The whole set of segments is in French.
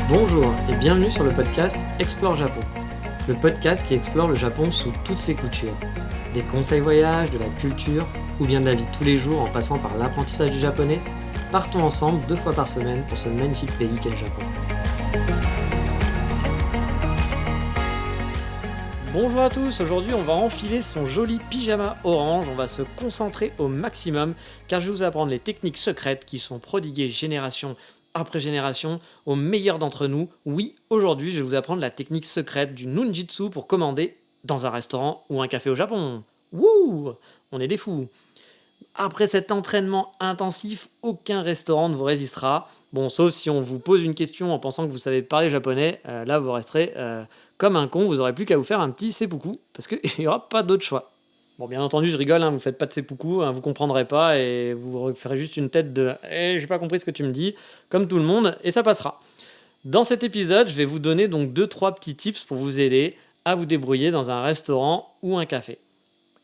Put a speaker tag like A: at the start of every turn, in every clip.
A: Bonjour et bienvenue sur le podcast Explore Japon, le podcast qui explore le Japon sous toutes ses coutures. Des conseils voyages, de la culture ou bien de la vie de tous les jours en passant par l'apprentissage du japonais, partons ensemble 2 fois par semaine pour ce magnifique pays qu'est le Japon. Bonjour à tous, aujourd'hui on va enfiler son joli pyjama orange, on va se concentrer au maximum car je vais vous apprendre les techniques secrètes qui sont prodiguées génération après génération aux meilleurs d'entre nous. Oui, aujourd'hui je vais vous apprendre la technique secrète du nunjitsu pour commander dans un restaurant ou un café au Japon. Wouh, on est des fous. Après cet entraînement intensif, aucun restaurant ne vous résistera. Bon, sauf si on vous pose une question en pensant que vous savez parler japonais, là vous resterez comme un con, vous n'aurez plus qu'à vous faire un petit seppuku, parce qu'il n'y aura pas d'autre choix. Bon, bien entendu, je rigole, vous faites pas de seppuku, vous comprendrez pas et vous ferez juste une tête de j'ai pas compris ce que tu me dis, comme tout le monde, et ça passera. Dans cet épisode, je vais vous donner donc 2-3 petits tips pour vous aider à vous débrouiller dans un restaurant ou un café.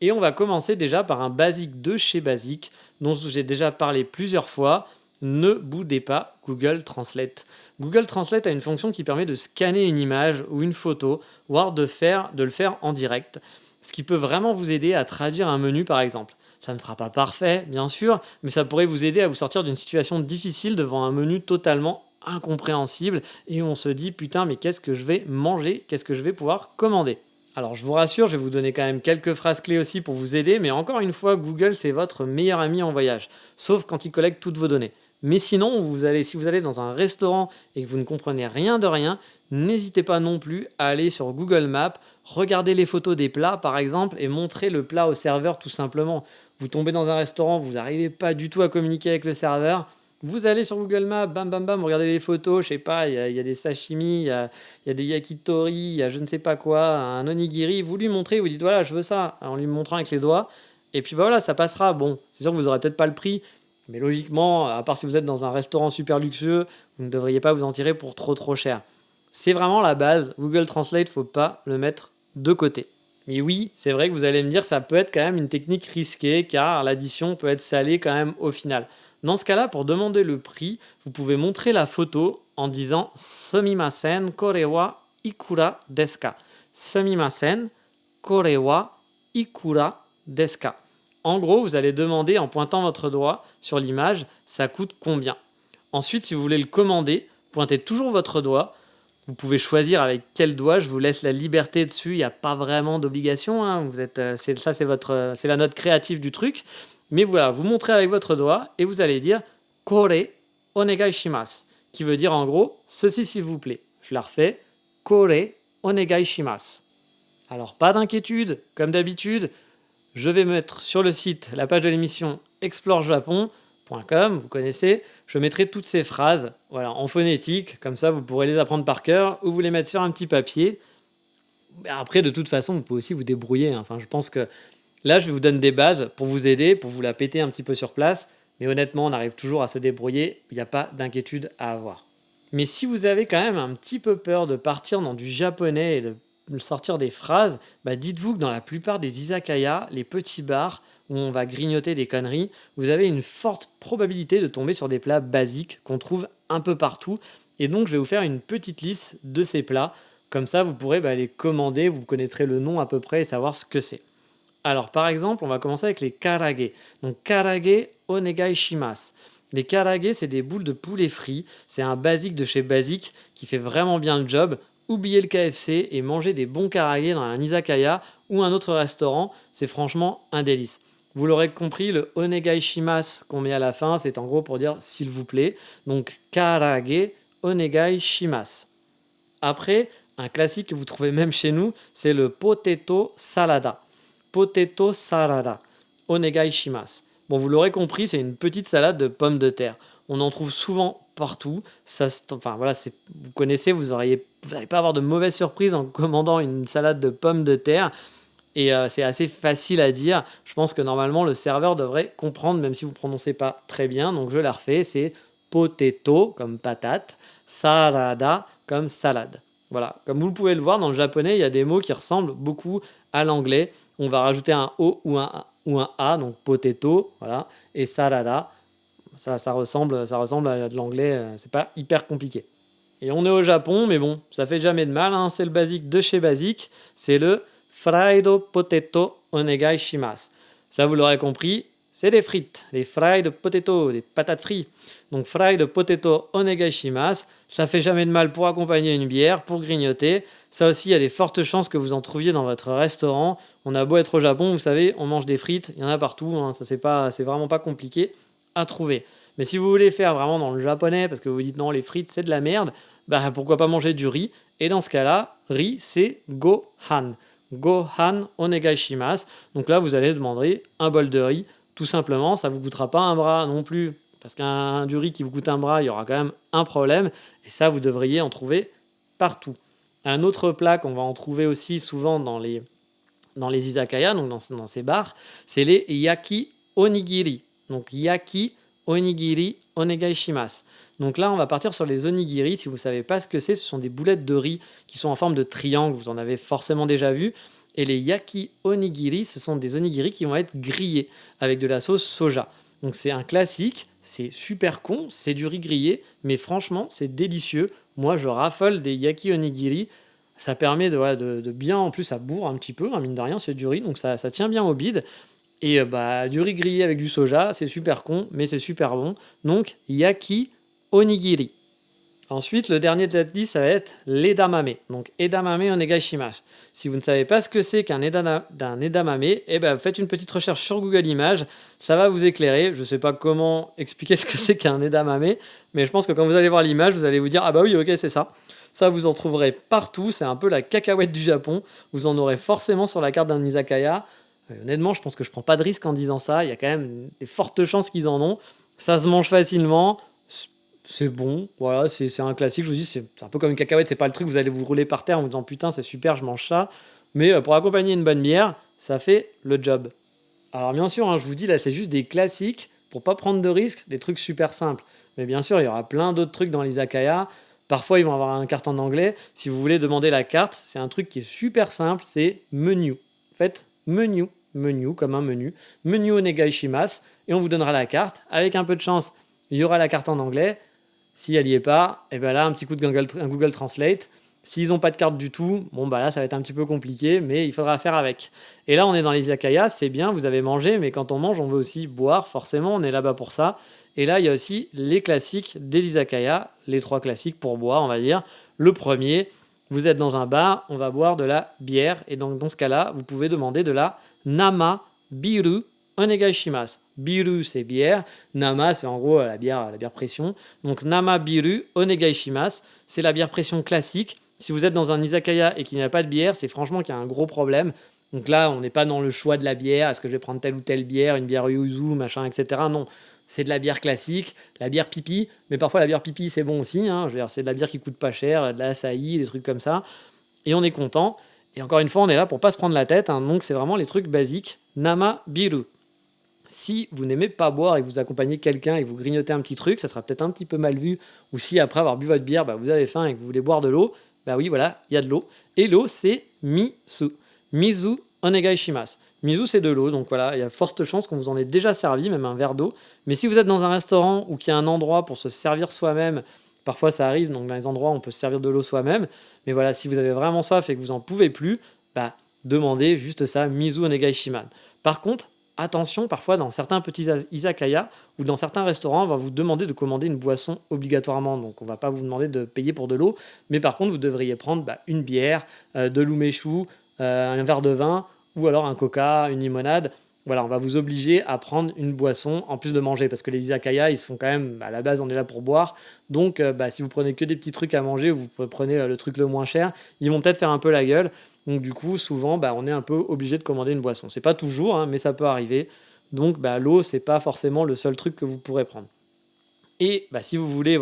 A: Et on va commencer déjà par un basique de chez Basique, dont j'ai déjà parlé plusieurs fois. Ne boudez pas Google Translate. Google Translate a une fonction qui permet de scanner une image ou une photo, voire de le faire en direct, ce qui peut vraiment vous aider à traduire un menu par exemple. Ça ne sera pas parfait, bien sûr, mais ça pourrait vous aider à vous sortir d'une situation difficile devant un menu totalement incompréhensible et où on se dit putain mais qu'est-ce que je vais manger, qu'est-ce que je vais pouvoir commander. Alors je vous rassure, je vais vous donner quand même quelques phrases clés aussi pour vous aider, mais encore une fois, Google c'est votre meilleur ami en voyage, sauf quand il collecte toutes vos données. Mais sinon, si vous allez dans un restaurant et que vous ne comprenez rien de rien, n'hésitez pas non plus à aller sur Google Maps, regarder les photos des plats par exemple et montrer le plat au serveur tout simplement. Vous tombez dans un restaurant, vous n'arrivez pas du tout à communiquer avec le serveur, vous allez sur Google Maps, bam bam bam, vous regardez les photos, je sais pas, il y a des sashimi, il y a des yakitori, il y a je ne sais pas quoi, un onigiri, vous lui montrez, vous dites voilà, je veux ça, en lui montrant avec les doigts, et puis bah voilà, ça passera. Bon, c'est sûr que vous aurez peut-être pas le prix, mais logiquement, à part si vous êtes dans un restaurant super luxueux, vous ne devriez pas vous en tirer pour trop cher. C'est vraiment la base, Google Translate, faut pas le mettre de côté. Mais oui, c'est vrai que vous allez me dire, ça peut être quand même une technique risquée, car l'addition peut être salée quand même au final. Dans ce cas-là, pour demander le prix, vous pouvez montrer la photo en disant Sumimasen, kore wa ikura desu ka. Sumimasen, kore wa ikura desu ka. En gros, vous allez demander en pointant votre doigt sur l'image, ça coûte combien. Ensuite, si vous voulez le commander, pointez toujours votre doigt. Vous pouvez choisir avec quel doigt, je vous laisse la liberté dessus, il n'y a pas vraiment d'obligation. C'est la note créative du truc. Mais voilà, vous montrez avec votre doigt et vous allez dire Kore onegai shimasu, qui veut dire en gros ceci s'il vous plaît. Je la refais Kore onegai shimasu. Alors pas d'inquiétude, comme d'habitude, je vais mettre sur le site la page de l'émission explorejapon.com, vous connaissez, je mettrai toutes ces phrases en phonétique, comme ça vous pourrez les apprendre par cœur ou vous les mettre sur un petit papier. Après, de toute façon, vous pouvez aussi vous débrouiller. Enfin, je pense que là, je vous donne des bases pour vous aider, pour vous la péter un petit peu sur place. Mais honnêtement, on arrive toujours à se débrouiller. Il n'y a pas d'inquiétude à avoir. Mais si vous avez quand même un petit peu peur de partir dans du japonais et de sortir des phrases, dites-vous que dans la plupart des izakaya, les petits bars où on va grignoter des conneries, vous avez une forte probabilité de tomber sur des plats basiques qu'on trouve un peu partout. Et donc, je vais vous faire une petite liste de ces plats. Comme ça, vous pourrez les commander, vous connaîtrez le nom à peu près et savoir ce que c'est. Alors, par exemple, on va commencer avec les karage. Donc, karage onegai shimasu. Les karage, c'est des boules de poulet frit. C'est un basique de chez Basique qui fait vraiment bien le job. Oubliez le KFC et mangez des bons karage dans un izakaya ou un autre restaurant. C'est franchement un délice. Vous l'aurez compris, le onegai shimasu qu'on met à la fin, c'est en gros pour dire s'il vous plaît. Donc, karage onegai shimasu. Après, un classique que vous trouvez même chez nous, c'est le potato salada. Potato salada. Onegai shimasu. Bon, vous l'aurez compris, c'est une petite salade de pommes de terre. On en trouve souvent partout. Vous connaissez, vous n'allez pas avoir de mauvaises surprises en commandant une salade de pommes de terre. Et c'est assez facile à dire. Je pense que normalement, le serveur devrait comprendre, même si vous ne prononcez pas très bien. Donc, je la refais. C'est potato, comme patate, salada, comme salade. Voilà. Comme vous pouvez le voir, dans le japonais, il y a des mots qui ressemblent beaucoup à l'anglais. On va rajouter un O ou un A, donc potato, voilà, et salada. Ça ressemble à de l'anglais, c'est pas hyper compliqué. Et on est au Japon, mais bon, ça fait jamais de mal, hein, c'est le basique de chez Basique, c'est le fried potato onegai shimasu. Ça, vous l'aurez compris, c'est des frites, les fried potato, des patates frites. Donc fried potato onegai shimasu, ça fait jamais de mal pour accompagner une bière, pour grignoter. Ça aussi, il y a des fortes chances que vous en trouviez dans votre restaurant. On a beau être au Japon, vous savez, on mange des frites, il y en a partout, hein, ça c'est vraiment pas compliqué à trouver. Mais si vous voulez faire vraiment dans le japonais, parce que vous dites non, les frites c'est de la merde, bah pourquoi pas manger du riz. Et dans ce cas-là, riz c'est gohan. Gohan onegai shimasu. Donc là, vous allez demander un bol de riz, tout simplement. Ça ne vous coûtera pas un bras non plus, parce qu'un du riz qui vous coûte un bras, il y aura quand même un problème. Et ça, vous devriez en trouver partout. Un autre plat qu'on va en trouver aussi souvent dans les izakaya, donc dans ces bars, c'est les yaki onigiri. Donc yaki onigiri onegai shimasu. Donc là, on va partir sur les onigiri. Si vous ne savez pas ce que c'est, ce sont des boulettes de riz qui sont en forme de triangle. Vous en avez forcément déjà vu. Et les yaki onigiri, ce sont des onigiri qui vont être grillés avec de la sauce soja. Donc c'est un classique, c'est super con, c'est du riz grillé, mais franchement, c'est délicieux. Moi, je raffole des yaki onigiri. Ça permet de bien, en plus, ça bourre un petit peu, hein, mine de rien, c'est du riz, donc ça tient bien au bide. Et du riz grillé avec du soja, c'est super con, mais c'est super bon. Donc, yaki onigiri. Ensuite, le dernier de la liste, ça va être l'edamame. Donc, edamame onegai shimasu. Si vous ne savez pas ce que c'est qu'un edamame, faites une petite recherche sur Google Images. Ça va vous éclairer. Je ne sais pas comment expliquer ce que c'est qu'un edamame, mais je pense que quand vous allez voir l'image, vous allez vous dire « Ah bah oui, ok, c'est ça ». Ça, vous en trouverez partout. C'est un peu la cacahuète du Japon. Vous en aurez forcément sur la carte d'un izakaya. Honnêtement, je pense que je ne prends pas de risque en disant ça. Il y a quand même des fortes chances qu'ils en ont. Ça se mange facilement. C'est bon, voilà, c'est un classique. Je vous dis, c'est un peu comme une cacahuète. C'est pas le truc, vous allez vous rouler par terre en vous disant putain, c'est super, je mange ça. Mais pour accompagner une bonne bière, ça fait le job. Alors, bien sûr, hein, je vous dis, là, c'est juste des classiques pour pas prendre de risques, des trucs super simples. Mais bien sûr, il y aura plein d'autres trucs dans l'izakaya. Parfois, ils vont avoir une carte en anglais. Si vous voulez demander la carte, c'est un truc qui est super simple, c'est menu. Faites menu comme un menu. Menu onegai shimasu, et on vous donnera la carte. Avec un peu de chance, il y aura la carte en anglais. Si elle n'y est pas, et ben là, un petit coup de Google Translate. S'ils n'ont pas de carte du tout, bon bah là, ça va être un petit peu compliqué, mais il faudra faire avec. Et là, on est dans les izakaya, c'est bien, vous avez mangé, mais quand on mange, on veut aussi boire, forcément, on est là-bas pour ça. Et là, il y a aussi les classiques des izakaya, les 3 classiques pour boire, on va dire. Le premier, vous êtes dans un bar, on va boire de la bière, et donc dans ce cas-là, vous pouvez demander de la nama biru onegai shimasu. Biru, c'est bière. Nama, c'est en gros la bière pression. Donc, nama biru onegai shimasu, c'est la bière pression classique. Si vous êtes dans un izakaya et qu'il n'y a pas de bière, c'est franchement qu'il y a un gros problème. Donc là, on n'est pas dans le choix de la bière. Est-ce que je vais prendre telle ou telle bière, une bière yuzu, machin, etc. Non, c'est de la bière classique, la bière pipi. Mais parfois, la bière pipi, c'est bon aussi, hein. Je veux dire, c'est de la bière qui coûte pas cher, de la açaï, des trucs comme ça. Et on est content. Et encore une fois, on est là pour pas se prendre la tête, hein. Donc, c'est vraiment les trucs basiques. Nama biru. Si vous n'aimez pas boire et que vous accompagnez quelqu'un et que vous grignotez un petit truc, ça sera peut-être un petit peu mal vu. Ou si après avoir bu votre bière, vous avez faim et que vous voulez boire de l'eau, oui, voilà, il y a de l'eau. Et l'eau, c'est misu. Mizu onegai shimasu. Mizu, c'est de l'eau, donc voilà, il y a forte chance qu'on vous en ait déjà servi, même un verre d'eau. Mais si vous êtes dans un restaurant ou qu'il y a un endroit pour se servir soi-même, parfois ça arrive, donc dans les endroits où on peut se servir de l'eau soi-même, mais voilà, si vous avez vraiment soif et que vous n'en pouvez plus, demandez juste ça, mizu onegai shimasu. Par contre, attention, parfois dans certains petits izakaya ou dans certains restaurants, on va vous demander de commander une boisson obligatoirement. Donc on ne va pas vous demander de payer pour de l'eau, mais par contre vous devriez prendre une bière, de l'umeshu, un verre de vin ou alors un coca, une limonade. Voilà, on va vous obliger à prendre une boisson en plus de manger parce que les izakaya, ils se font quand même, à la base on est là pour boire. Donc si vous prenez que des petits trucs à manger, vous prenez le truc le moins cher, ils vont peut-être faire un peu la gueule. Donc du coup, souvent, on est un peu obligé de commander une boisson. C'est pas toujours, hein, mais ça peut arriver. Donc l'eau, c'est pas forcément le seul truc que vous pourrez prendre. Et si vous voulez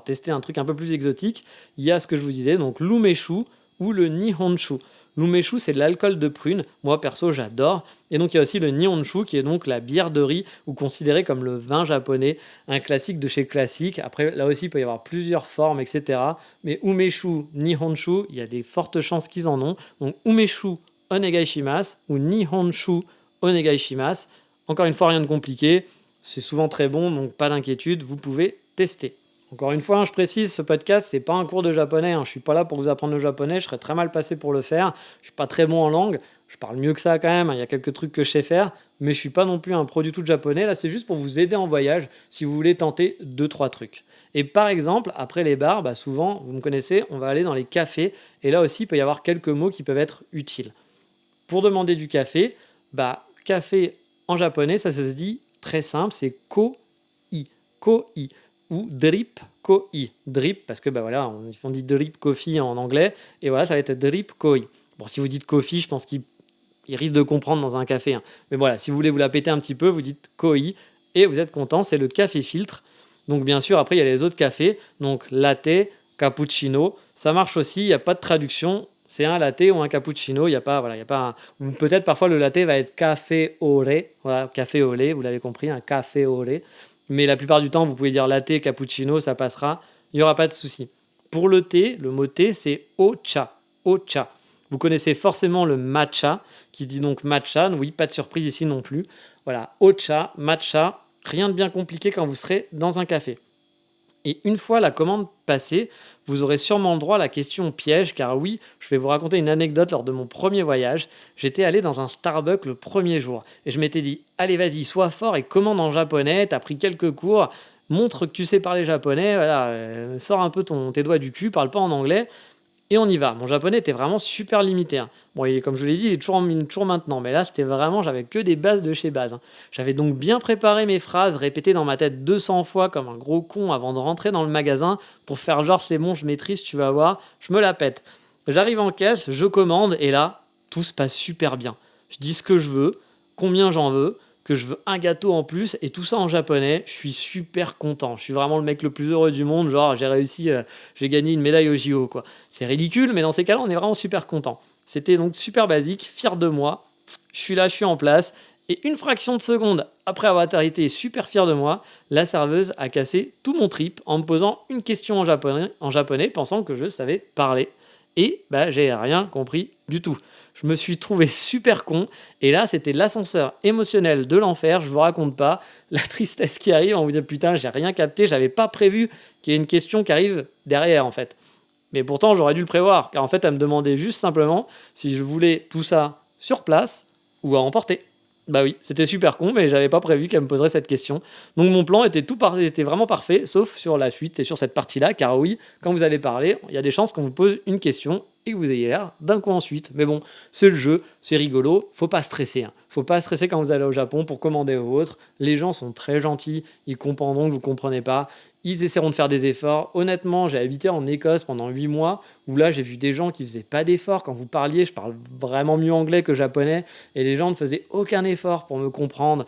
A: tester un truc un peu plus exotique, il y a ce que je vous disais, donc l'umeshu ou le nihonshu. L'umeshu, c'est de l'alcool de prune. Moi, perso, j'adore. Et donc, il y a aussi le nihonshu, qui est donc la bière de riz, ou considérée comme le vin japonais, un classique de chez classique. Après, là aussi, il peut y avoir plusieurs formes, etc. Mais umeshu, nihonshu, il y a des fortes chances qu'ils en ont. Donc, umeshu onegai shimasu ou nihonshu onegai shimasu. Encore une fois, rien de compliqué. C'est souvent très bon, donc pas d'inquiétude, vous pouvez tester. Encore une fois, hein, je précise, ce podcast, c'est pas un cours de japonais, hein. Je suis pas là pour vous apprendre le japonais, je serais très mal passé pour le faire. Je suis pas très bon en langue, je parle mieux que ça quand même, hein, il y a quelques trucs que je sais faire, mais je suis pas non plus un pro du tout de japonais. Là, c'est juste pour vous aider en voyage si vous voulez tenter deux trois trucs. Et par exemple, après les bars, bah souvent, vous me connaissez, on va aller dans les cafés, et là aussi, il peut y avoir quelques mots qui peuvent être utiles. Pour demander du café, bah café en japonais, ça se dit très simple, c'est ko-i, ko-i ou drip koi. Drip, parce que bah voilà, on dit drip coffee en anglais, et voilà, ça va être drip koi. Bon, si vous dites coffee, je pense qu'il risque de comprendre dans un café, hein. Mais voilà, si vous voulez vous la péter un petit peu, vous dites koi, et vous êtes content, c'est le café filtre. Donc bien sûr, après, il y a les autres cafés, donc latte, cappuccino, ça marche aussi, il n'y a pas de traduction, c'est un latte ou un cappuccino, il n'y a pas, voilà, il y a pas ou peut-être parfois le latte va être café au lait, voilà, café au lait, vous l'avez compris, un café au lait. Mais la plupart du temps, vous pouvez dire latte, cappuccino, ça passera, il n'y aura pas de souci. Pour le thé, le mot thé, c'est ocha, ocha. Vous connaissez forcément le matcha, qui se dit donc matcha, oui, pas de surprise ici non plus. Voilà, ocha, matcha, rien de bien compliqué quand vous serez dans un café. Et une fois la commande passée, vous aurez sûrement le droit à la question piège, car oui, je vais vous raconter une anecdote lors de mon premier voyage. J'étais allé dans un Starbucks le premier jour, et je m'étais dit, allez vas-y, sois fort et commande en japonais, t'as pris quelques cours, montre que tu sais parler japonais, voilà, sors un peu tes doigts du cul, parle pas en anglais, et on y va. Mon japonais était vraiment super limité, hein. Bon, et comme je vous l'ai dit, il est toujours maintenant. Mais là, c'était vraiment, j'avais que des bases de chez base, hein. J'avais donc bien préparé mes phrases, répétées dans ma tête 200 fois comme un gros con avant de rentrer dans le magasin pour faire genre c'est bon, je maîtrise, tu vas voir, je me la pète. J'arrive en caisse, je commande et là, tout se passe super bien. Je dis ce que je veux, combien j'en veux, que je veux un gâteau en plus et tout ça en japonais. Je suis super content. Je suis vraiment le mec le plus heureux du monde. Genre, j'ai réussi, j'ai gagné une médaille au JO, quoi. C'est ridicule, mais dans ces cas-là, on est vraiment super content. C'était donc super basique, fier de moi. Je suis là, je suis en place. Et une fraction de seconde après avoir été super fier de moi, la serveuse a cassé tout mon trip en me posant une question en japonais pensant que je savais parler. Et bah, j'ai rien compris du tout. Je me suis trouvé super con. Et là, c'était l'ascenseur émotionnel de l'enfer. Je vous raconte pas la tristesse qui arrive. On vous dit putain, j'ai rien capté. J'avais pas prévu qu'il y ait une question qui arrive derrière en fait. Mais pourtant, j'aurais dû le prévoir. Car en fait, elle me demandait juste simplement si je voulais tout ça sur place ou à emporter. Bah oui, c'était super con, mais j'avais pas prévu qu'elle me poserait cette question. Donc mon plan était vraiment parfait, sauf sur la suite et sur cette partie-là, car oui, quand vous allez parler, il y a des chances qu'on vous pose une question et que vous ayez l'air d'un coup ensuite. Mais bon, c'est le jeu, c'est rigolo, faut pas stresser, hein. Faut pas stresser quand vous allez au Japon pour commander ou autre. Les gens sont très gentils, ils comprendront que vous comprenez pas, ils essaieront de faire des efforts. Honnêtement, j'ai habité en Écosse pendant 8 mois, où là j'ai vu des gens qui faisaient pas d'efforts. Quand vous parliez, je parle vraiment mieux anglais que japonais, et les gens ne faisaient aucun effort pour me comprendre.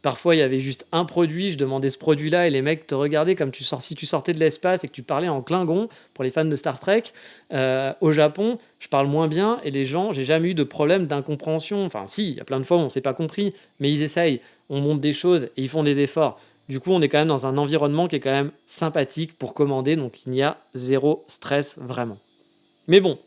A: Parfois, il y avait juste un produit, je demandais ce produit-là et les mecs te regardaient comme si tu sortais de l'espace et que tu parlais en Klingon, pour les fans de Star Trek. Au Japon, je parle moins bien et les gens, j'ai jamais eu de problème d'incompréhension. Enfin, si, il y a plein de fois où on s'est pas compris, mais ils essayent, on montre des choses et ils font des efforts. Du coup, on est quand même dans un environnement qui est quand même sympathique pour commander, donc il n'y a zéro stress vraiment. Mais bon,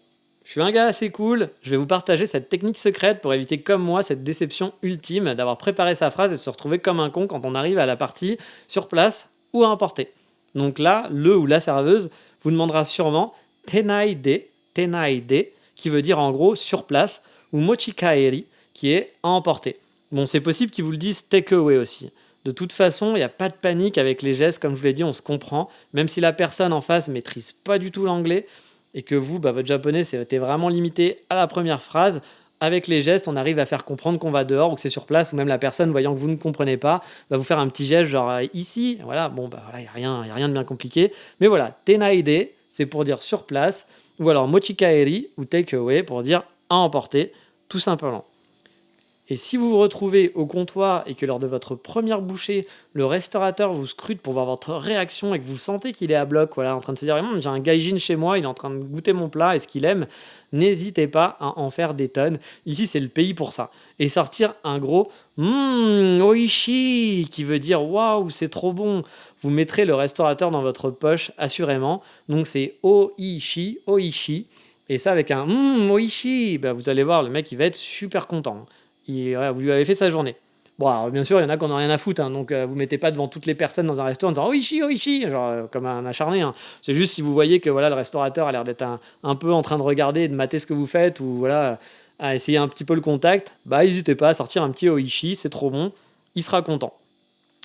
A: je suis un gars assez cool, je vais vous partager cette technique secrète pour éviter comme moi cette déception ultime d'avoir préparé sa phrase et de se retrouver comme un con quand on arrive à la partie sur place ou à emporter. Donc là, le ou la serveuse vous demandera sûrement tenaide, tenaide, qui veut dire en gros sur place, ou mochikaeri, qui est à emporter. Bon, c'est possible qu'ils vous le disent take away aussi. De toute façon, il n'y a pas de panique avec les gestes, comme je vous l'ai dit, on se comprend. Même si la personne en face maîtrise pas du tout l'anglais et que vous, bah, votre japonais, c'était vraiment limité à la première phrase, avec les gestes, on arrive à faire comprendre qu'on va dehors ou que c'est sur place, ou même la personne, voyant que vous ne comprenez pas, va vous faire un petit geste genre ici. Voilà, bon, bah voilà, y a rien de bien compliqué. Mais voilà, tenaide, c'est pour dire sur place, ou alors mochikaeri ou take away pour dire à emporter, tout simplement. Et si vous vous retrouvez au comptoir et que lors de votre première bouchée, le restaurateur vous scrute pour voir votre réaction et que vous sentez qu'il est à bloc, voilà, en train de se dire j'ai un gaijin chez moi, il est en train de goûter mon plat, est-ce qu'il aime? N'hésitez pas à en faire des tonnes. Ici, c'est le pays pour ça. Et sortir un gros oishi qui veut dire waouh, c'est trop bon. Vous mettrez le restaurateur dans votre poche, assurément. Donc c'est oishi, oishi. Et ça avec un oishi, bah, vous allez voir, le mec il va être super content. Voilà, vous lui avez fait sa journée. Bon, alors bien sûr, il y en a qui en ont rien à foutre, hein, donc vous mettez pas devant toutes les personnes dans un resto en disant: «Oishi, oishi!» genre, comme un acharné, hein. C'est juste si vous voyez que voilà, le restaurateur a l'air d'être un peu en train de regarder et de mater ce que vous faites ou voilà, à essayer un petit peu le contact, bah, hésitez pas à sortir un petit oishi, c'est trop bon, il sera content.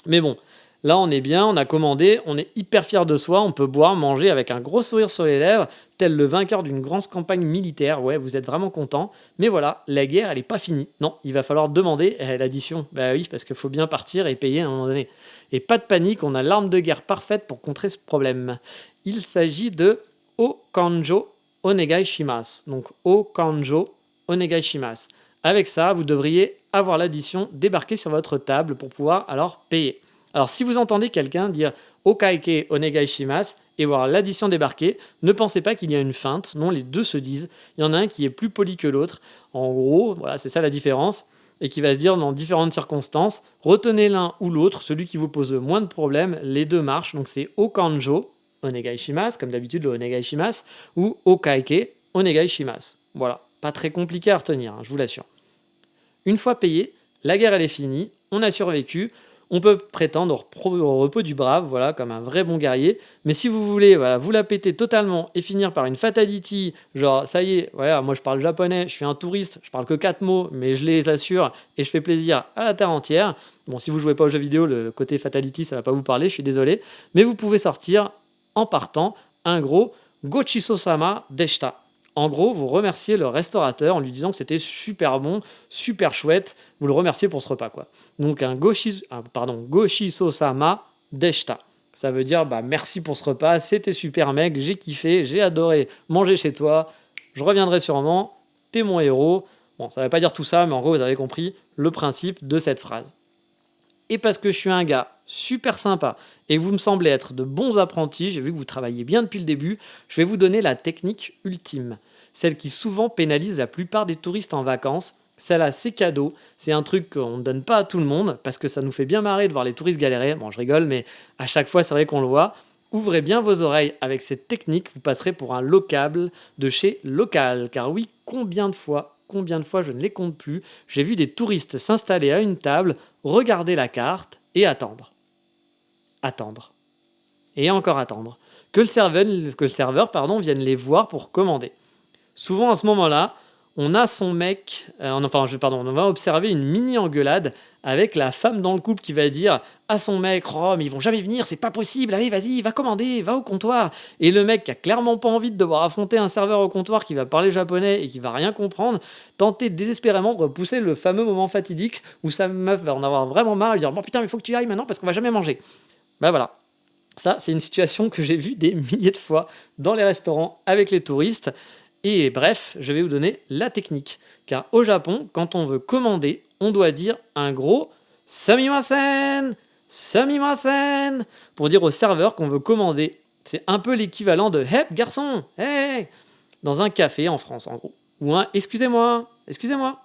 A: Mais bon, là on est bien, on a commandé, on est hyper fier de soi, on peut boire, manger avec un gros sourire sur les lèvres, tel le vainqueur d'une grande campagne militaire. Ouais, vous êtes vraiment content. Mais voilà, la guerre, elle n'est pas finie. Non, il va falloir demander l'addition. Bah oui, parce qu'il faut bien partir et payer à un moment donné. Et pas de panique, on a l'arme de guerre parfaite pour contrer ce problème. Il s'agit de Okanjo Onegai Shimasu. Donc Okanjo Onegai Shimasu. Avec ça, vous devriez avoir l'addition débarquée sur votre table pour pouvoir alors payer. Alors si vous entendez quelqu'un dire Okaike Onegai Shimasu et voir l'addition débarquer, ne pensez pas qu'il y a une feinte, non, les deux se disent. Il y en a un qui est plus poli que l'autre. En gros, voilà, c'est ça la différence. Et qui va se dire dans différentes circonstances, retenez l'un ou l'autre, celui qui vous pose le moins de problèmes, les deux marchent. Donc c'est Okanjo Onegai Shimasu, comme d'habitude le Onegai Shimasu, ou Okaike Onegai Shimasu. Voilà, pas très compliqué à retenir, hein, je vous l'assure. Une fois payé, la guerre elle est finie, on a survécu, on peut prétendre au repos du brave, voilà, comme un vrai bon guerrier. Mais si vous voulez voilà, vous la péter totalement et finir par une fatality, genre ça y est, voilà, moi je parle japonais, je suis un touriste, je parle que 4 mots, mais je les assure et je fais plaisir à la terre entière. Bon, si vous jouez pas aux jeux vidéo, le côté fatality, ça va pas vous parler, je suis désolé. Mais vous pouvez sortir en partant un gros Gochiso-sama deshita. En gros, vous remerciez le restaurateur en lui disant que c'était super bon, super chouette. Vous le remerciez pour ce repas, quoi. Donc Goshiso-sama deshita. Ça veut dire bah, merci pour ce repas, c'était super mec, j'ai kiffé, j'ai adoré manger chez toi, je reviendrai sûrement, t'es mon héros. Bon, ça ne veut pas dire tout ça, mais en gros, vous avez compris le principe de cette phrase. Et parce que je suis un gars super sympa et que vous me semblez être de bons apprentis, j'ai vu que vous travaillez bien depuis le début, je vais vous donner la technique ultime. Celle qui souvent pénalise la plupart des touristes en vacances. Celle-là, c'est cadeau. C'est un truc qu'on ne donne pas à tout le monde parce que ça nous fait bien marrer de voir les touristes galérer. Bon, je rigole, mais à chaque fois, c'est vrai qu'on le voit. Ouvrez bien vos oreilles avec cette technique, vous passerez pour un local de chez Local. Car oui, combien de fois je ne les compte plus, j'ai vu des touristes s'installer à une table, regarder la carte et attendre. Attendre. Et encore attendre. Que le serveur vienne les voir pour commander. Souvent à ce moment-là, on a son mec, on va observer une mini engueulade avec la femme dans le couple qui va dire à son mec: oh mais ils vont jamais venir, c'est pas possible, allez vas-y, va commander, va au comptoir. Et le mec qui a clairement pas envie de devoir affronter un serveur au comptoir qui va parler japonais et qui va rien comprendre, tenter désespérément de repousser le fameux moment fatidique où sa meuf va en avoir vraiment marre et dire: bon putain mais faut que tu y ailles maintenant parce qu'on va jamais manger. Bah voilà. Ça, c'est une situation que j'ai vue des milliers de fois dans les restaurants avec les touristes. Et bref, je vais vous donner la technique. Car au Japon, quand on veut commander, on doit dire un gros Sumimasen, Sumimasen pour dire au serveur qu'on veut commander. C'est un peu l'équivalent de Hep garçon, hey dans un café en France en gros. Ou un excusez-moi, excusez-moi.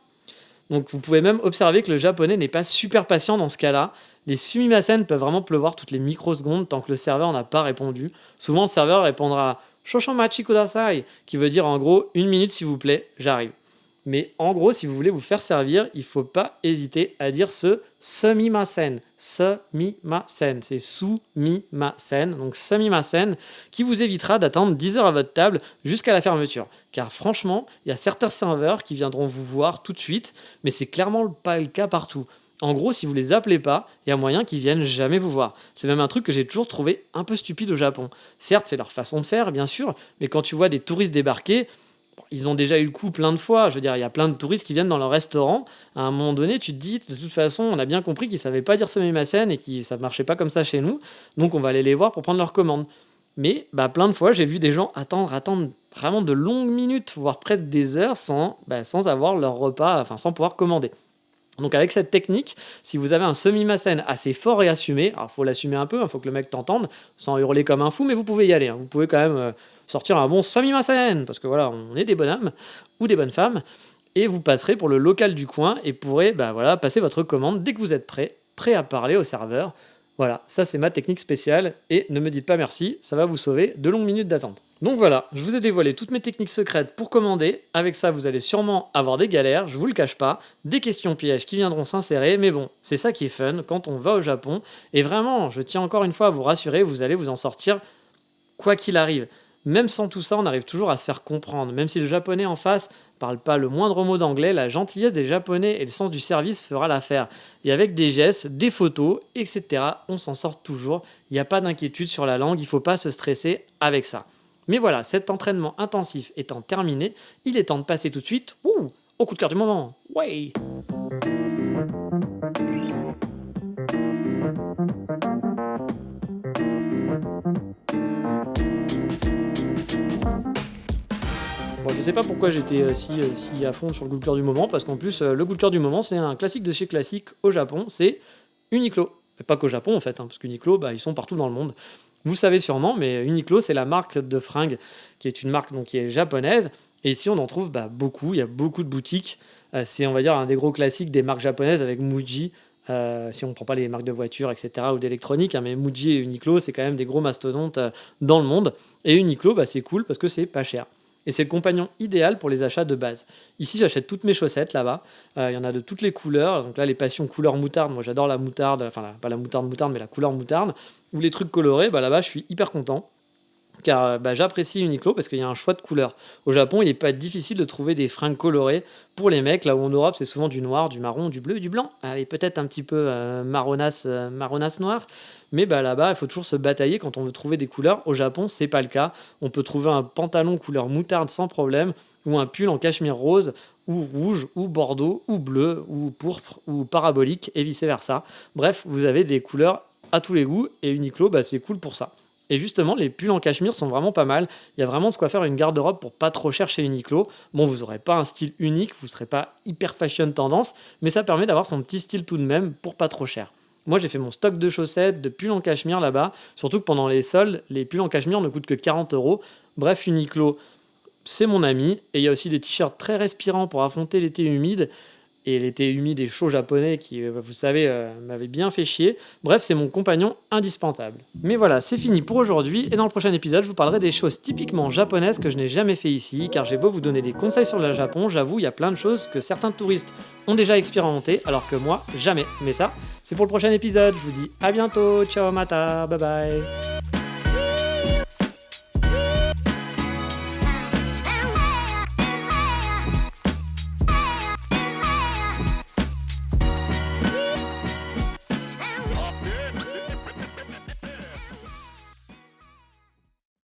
A: Donc vous pouvez même observer que le japonais n'est pas super patient dans ce cas-là. Les sumimasen peuvent vraiment pleuvoir toutes les microsecondes tant que le serveur n'a pas répondu. Souvent le serveur répondra Shoshamachi kudasai, qui veut dire en gros 1 minute s'il vous plaît, j'arrive. Mais en gros, si vous voulez vous faire servir, il ne faut pas hésiter à dire ce sumimasen. Sumimasen, c'est sumimasen, donc sumimasen, qui vous évitera d'attendre 10 heures à votre table jusqu'à la fermeture. Car franchement, il y a certains serveurs qui viendront vous voir tout de suite, mais c'est clairement pas le cas partout. En gros, si vous les appelez pas, il y a moyen qu'ils viennent jamais vous voir. C'est même un truc que j'ai toujours trouvé un peu stupide au Japon. Certes, c'est leur façon de faire, bien sûr, mais quand tu vois des touristes débarquer, bon, ils ont déjà eu le coup plein de fois. Je veux dire, il y a plein de touristes qui viennent dans leur restaurant. À un moment donné, tu te dis, de toute façon, on a bien compris qu'ils savaient pas dire sumimasen et que ça marchait pas comme ça chez nous. Donc, on va aller les voir pour prendre leur commande. Mais plein de fois, j'ai vu des gens attendre vraiment de longues minutes, voire presque des heures, sans avoir leur repas, enfin sans pouvoir commander. Donc avec cette technique, si vous avez un semi-masen assez fort et assumé, alors il faut l'assumer un peu, il faut que le mec t'entende, sans hurler comme un fou, mais vous pouvez y aller. Vous pouvez quand même sortir un bon semi-masen, parce que voilà, on est des bonhommes ou des bonnes femmes, et vous passerez pour le local du coin et pourrez passer votre commande dès que vous êtes prêt à parler au serveur. Voilà, ça c'est ma technique spéciale, et ne me dites pas merci, ça va vous sauver de longues minutes d'attente. Donc voilà, je vous ai dévoilé toutes mes techniques secrètes pour commander. Avec ça, vous allez sûrement avoir des galères, je vous le cache pas, des questions pièges qui viendront s'insérer, mais bon, c'est ça qui est fun quand on va au Japon. Et vraiment, je tiens encore une fois à vous rassurer, vous allez vous en sortir quoi qu'il arrive. Même sans tout ça, on arrive toujours à se faire comprendre. Même si le japonais en face parle pas le moindre mot d'anglais, la gentillesse des japonais et le sens du service fera l'affaire. Et avec des gestes, des photos, etc., on s'en sort toujours. Il n'y a pas d'inquiétude sur la langue, il ne faut pas se stresser avec ça. Mais voilà, cet entraînement intensif étant terminé, il est temps de passer tout de suite au coup de cœur du moment. Ouais. Bon, je sais pas pourquoi j'étais si à fond sur le coup de cœur du moment, parce qu'en plus, le coup de cœur du moment, c'est un classique de chez classique au Japon, c'est Uniqlo. Et pas qu'au Japon en fait, parce qu'Uniqlo, bah, ils sont partout dans le monde. Vous savez sûrement, mais Uniqlo, c'est la marque de fringues qui est une marque donc, qui est japonaise. Et ici, on en trouve beaucoup, il y a beaucoup de boutiques. C'est, on va dire, un des gros classiques des marques japonaises avec Muji. Si on ne prend pas les marques de voitures, etc., ou d'électronique, mais Muji et Uniqlo, c'est quand même des gros mastodontes dans le monde. Et Uniqlo, bah, c'est cool parce que c'est pas cher. Et c'est le compagnon idéal pour les achats de base. Ici, j'achète toutes mes chaussettes là-bas. Il y en a de toutes les couleurs. Donc là, les passions couleur moutarde. Moi, j'adore la moutarde. Enfin, pas la moutarde, mais la couleur moutarde. Ou les trucs colorés. Bah, là-bas, je suis hyper content. Car j'apprécie Uniqlo parce qu'il y a un choix de couleurs. Au Japon, il n'est pas difficile de trouver des fringues colorées pour les mecs. Là où en Europe, c'est souvent du noir, du marron, du bleu, du blanc. Et peut-être un petit peu marronasse noir. Mais là-bas, il faut toujours se batailler quand on veut trouver des couleurs. Au Japon, c'est pas le cas. On peut trouver un pantalon couleur moutarde sans problème, ou un pull en cachemire rose, ou rouge, ou bordeaux, ou bleu, ou pourpre, ou parabolique, et vice-versa. Bref, vous avez des couleurs à tous les goûts, et Uniqlo, c'est cool pour ça. Et justement, les pulls en cachemire sont vraiment pas mal. Il y a vraiment de quoi faire une garde-robe pour pas trop cher chez Uniqlo. Bon, vous n'aurez pas un style unique, vous ne serez pas hyper fashion tendance, mais ça permet d'avoir son petit style tout de même pour pas trop cher. Moi, j'ai fait mon stock de chaussettes, de pulls en cachemire là-bas, surtout que pendant les soldes, les pulls en cachemire ne coûtent que 40 €. Bref, Uniqlo, c'est mon ami. Et il y a aussi des t-shirts très respirants pour affronter l'été humide. Et l'été humide et chaud japonais qui, vous savez, m'avait bien fait chier. Bref, c'est mon compagnon indispensable. Mais voilà, c'est fini pour aujourd'hui. Et dans le prochain épisode, je vous parlerai des choses typiquement japonaises que je n'ai jamais fait ici. Car j'ai beau vous donner des conseils sur le Japon, j'avoue, il y a plein de choses que certains touristes ont déjà expérimentées, alors que moi, jamais. Mais ça, c'est pour le prochain épisode. Je vous dis à bientôt. Ciao, mata. Bye bye.